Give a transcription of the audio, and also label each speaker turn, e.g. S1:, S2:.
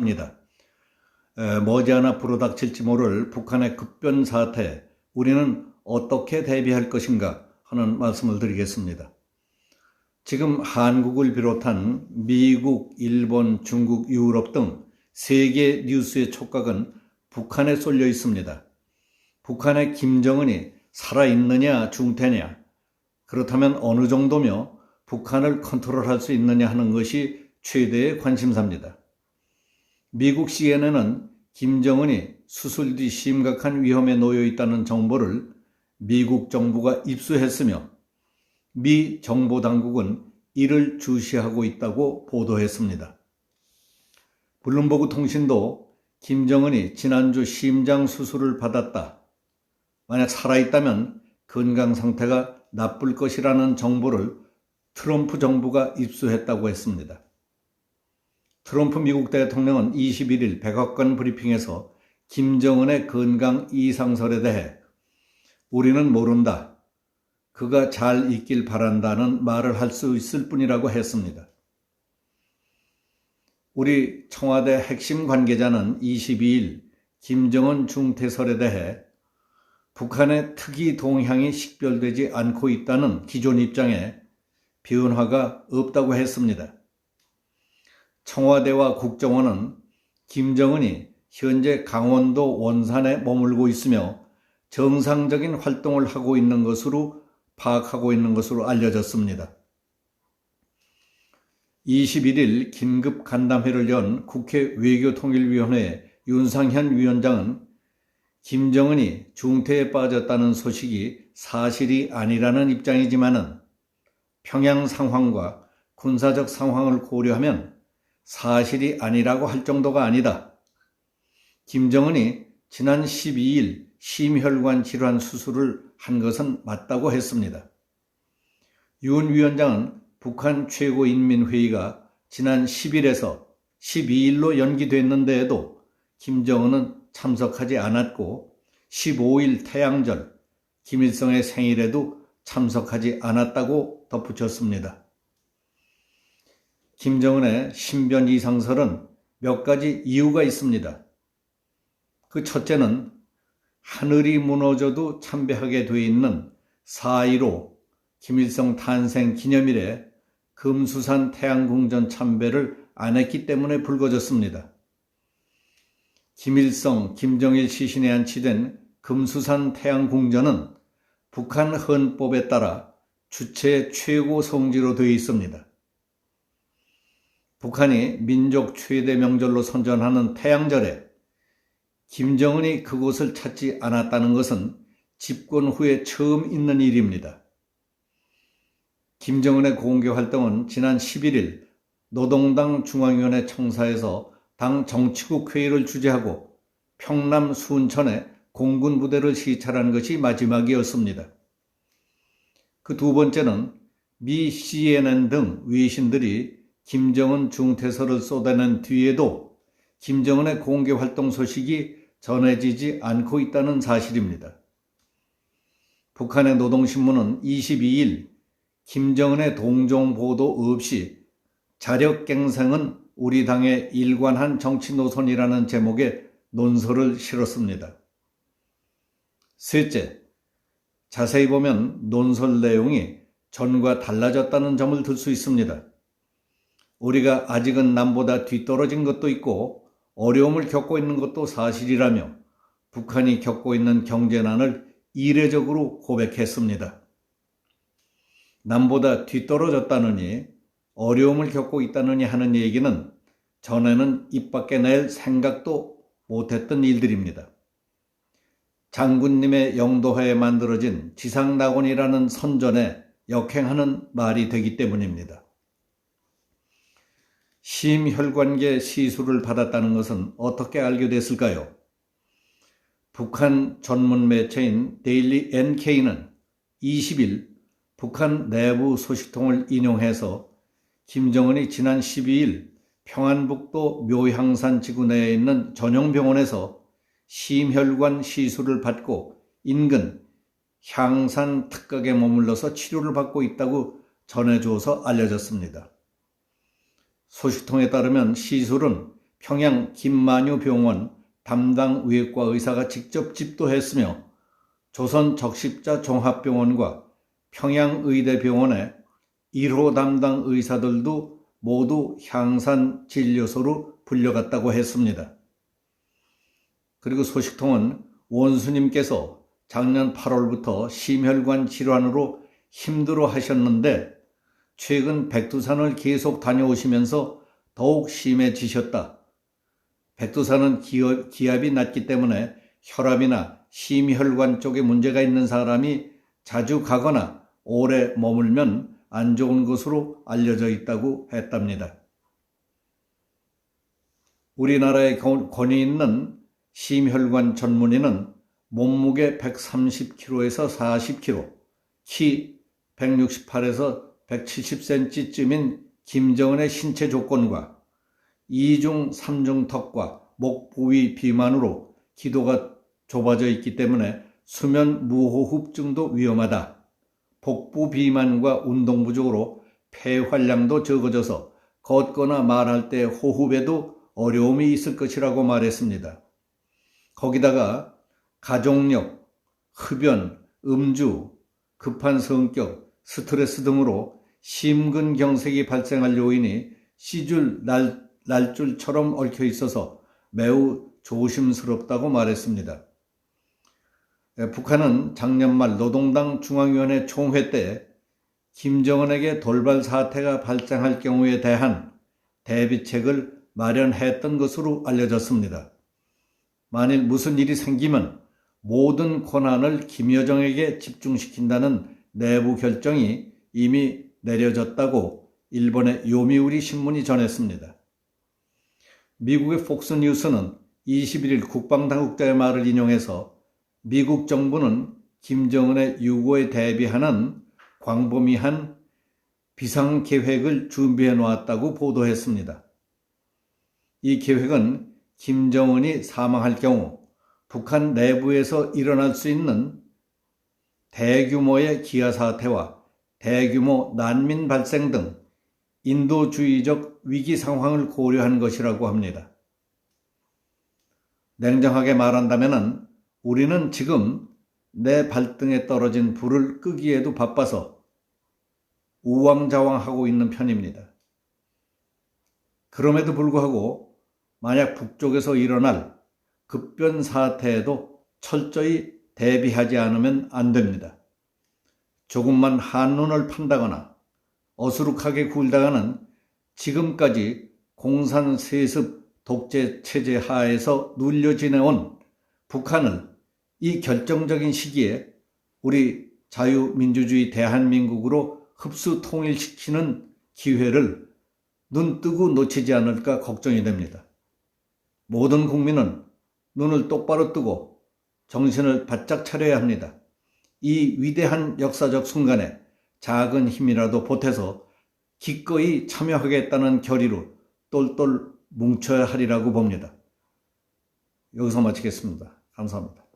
S1: 큽니다. 머지않아 불어닥칠지 모를 북한의 급변 사태에 우리는 어떻게 대비할 것인가 하는 말씀을 드리겠습니다. 지금 한국을 비롯한 미국, 일본, 중국, 유럽 등 세계 뉴스의 촉각은 북한에 쏠려 있습니다. 북한의 김정은이 살아있느냐 중태냐, 그렇다면 어느 정도며 북한을 컨트롤할 수 있느냐 하는 것이 최대의 관심사입니다. 미국 CNN은 김정은이 수술 뒤 심각한 위험에 놓여 있다는 정보를 미국 정부가 입수했으며 미 정보당국은 이를 주시하고 있다고 보도했습니다. 블룸버그 통신도 김정은이 지난주 심장 수술을 받았다, 만약 살아있다면 건강 상태가 나쁠 것이라는 정보를 트럼프 정부가 입수했다고 했습니다. 트럼프 미국 대통령은 21일 백악관 브리핑에서 김정은의 건강 이상설에 대해 우리는 모른다, 그가 잘 있길 바란다는 말을 할 수 있을 뿐이라고 했습니다. 우리 청와대 핵심 관계자는 22일 김정은 중퇴설에 대해 북한의 특이 동향이 식별되지 않고 있다는 기존 입장에 변화가 없다고 했습니다. 청와대와 국정원은 김정은이 현재 강원도 원산에 머물고 있으며 정상적인 활동을 하고 있는 것으로 파악하고 있는 것으로 알려졌습니다. 21일 긴급 간담회를 연 국회 외교통일위원회 윤상현 위원장은 김정은이 중태에 빠졌다는 소식이 사실이 아니라는 입장이지만은 평양 상황과 군사적 상황을 고려하면 사실이 아니라고 할 정도가 아니다. 김정은이 지난 12일 심혈관 질환 수술을 한 것은 맞다고 했습니다. 윤 위원장은 북한 최고인민회의가 지난 10일에서 12일로 연기됐는데에도 김정은은 참석하지 않았고 15일 태양절 김일성의 생일에도 참석하지 않았다고 덧붙였습니다. 김정은의 신변 이상설은 몇 가지 이유가 있습니다. 그 첫째는 하늘이 무너져도 참배하게 돼 있는 4.15 김일성 탄생 기념일에 금수산 태양궁전 참배를 안 했기 때문에 불거졌습니다. 김일성, 김정일 시신에 안치된 금수산 태양궁전은 북한 헌법에 따라 주체 최고 성지로 되어 있습니다. 북한이 민족 최대 명절로 선전하는 태양절에 김정은이 그곳을 찾지 않았다는 것은 집권 후에 처음 있는 일입니다. 김정은의 공개 활동은 지난 11일 노동당 중앙위원회 청사에서 당 정치국 회의를 주재하고 평남 순천에 공군 부대를 시찰한 것이 마지막이었습니다. 그 두 번째는 미 CNN 등 외신들이 김정은 중퇴설을 쏟아낸 뒤에도 김정은의 공개 활동 소식이 전해지지 않고 있다는 사실입니다. 북한의 노동신문은 22일 김정은의 동종 보도 없이 자력갱생은 우리 당의 일관한 정치 노선이라는 제목의 논설을 실었습니다. 셋째, 자세히 보면 논설 내용이 전과 달라졌다는 점을 들 수 있습니다. 우리가 아직은 남보다 뒤떨어진 것도 있고 어려움을 겪고 있는 것도 사실이라며 북한이 겪고 있는 경제난을 이례적으로 고백했습니다. 남보다 뒤떨어졌다느니 어려움을 겪고 있다느니 하는 얘기는 전에는 입 밖에 낼 생각도 못했던 일들입니다. 장군님의 영도하에 만들어진 지상낙원이라는 선전에 역행하는 말이 되기 때문입니다. 심혈관계 시술을 받았다는 것은 어떻게 알게 됐을까요? 북한 전문 매체인 데일리 NK는 20일 북한 내부 소식통을 인용해서 김정은이 지난 12일 평안북도 묘향산 지구 내에 있는 전용병원에서 심혈관 시술을 받고 인근 향산 특각에 머물러서 치료를 받고 있다고 전해줘서 알려졌습니다. 소식통에 따르면 시술은 평양 김만유병원 담당 외과 의사가 직접 집도했으며 조선 적십자 종합병원과 평양의대병원의 1호 담당 의사들도 모두 향산진료소로 불려갔다고 했습니다. 그리고 소식통은 원수님께서 작년 8월부터 심혈관 질환으로 힘들어 하셨는데 최근 백두산을 계속 다녀오시면서 더욱 심해지셨다. 백두산은 기압이 낮기 때문에 혈압이나 심혈관 쪽에 문제가 있는 사람이 자주 가거나 오래 머물면 안 좋은 것으로 알려져 있다고 했답니다. 우리나라에 권위 있는 심혈관 전문의는 몸무게 130kg에서 40kg, 키 168에서 170cm쯤인 김정은의 신체 조건과 2중 3중 턱과 목 부위 비만으로 기도가 좁아져 있기 때문에 수면 무호흡증도 위험하다. 복부 비만과 운동 부족으로 폐활량도 적어져서 걷거나 말할 때 호흡에도 어려움이 있을 것이라고 말했습니다. 거기다가 가족력, 흡연, 음주, 급한 성격, 스트레스 등으로 심근경색이 발생할 요인이 씨줄, 날줄처럼 얽혀 있어서 매우 조심스럽다고 말했습니다. 북한은 작년 말 노동당 중앙위원회 총회 때 김정은에게 돌발 사태가 발생할 경우에 대한 대비책을 마련했던 것으로 알려졌습니다. 만일 무슨 일이 생기면 모든 권한을 김여정에게 집중시킨다는 내부 결정이 이미 내려졌다고 일본의 요미우리 신문이 전했습니다. 미국의 폭스뉴스는 21일 국방당국자의 말을 인용해서 미국 정부는 김정은의 유고에 대비하는 광범위한 비상계획을 준비해 놓았다고 보도했습니다. 이 계획은 김정은이 사망할 경우 북한 내부에서 일어날 수 있는 대규모의 기아사태와 대규모 난민 발생 등 인도주의적 위기 상황을 고려한 것이라고 합니다. 냉정하게 말한다면 우리는 지금 내 발등에 떨어진 불을 끄기에도 바빠서 우왕좌왕하고 있는 편입니다. 그럼에도 불구하고 만약 북쪽에서 일어날 급변 사태에도 철저히 대비하지 않으면 안 됩니다. 조금만 한눈을 판다거나 어수룩하게 굴다가는 지금까지 공산세습 독재 체제 하에서 눌려 지내온 북한을 이 결정적인 시기에 우리 자유민주주의 대한민국으로 흡수 통일시키는 기회를 눈뜨고 놓치지 않을까 걱정이 됩니다. 모든 국민은 눈을 똑바로 뜨고 정신을 바짝 차려야 합니다. 이 위대한 역사적 순간에 작은 힘이라도 보태서 기꺼이 참여하겠다는 결의로 똘똘 뭉쳐야 하리라고 봅니다. 여기서 마치겠습니다. 감사합니다.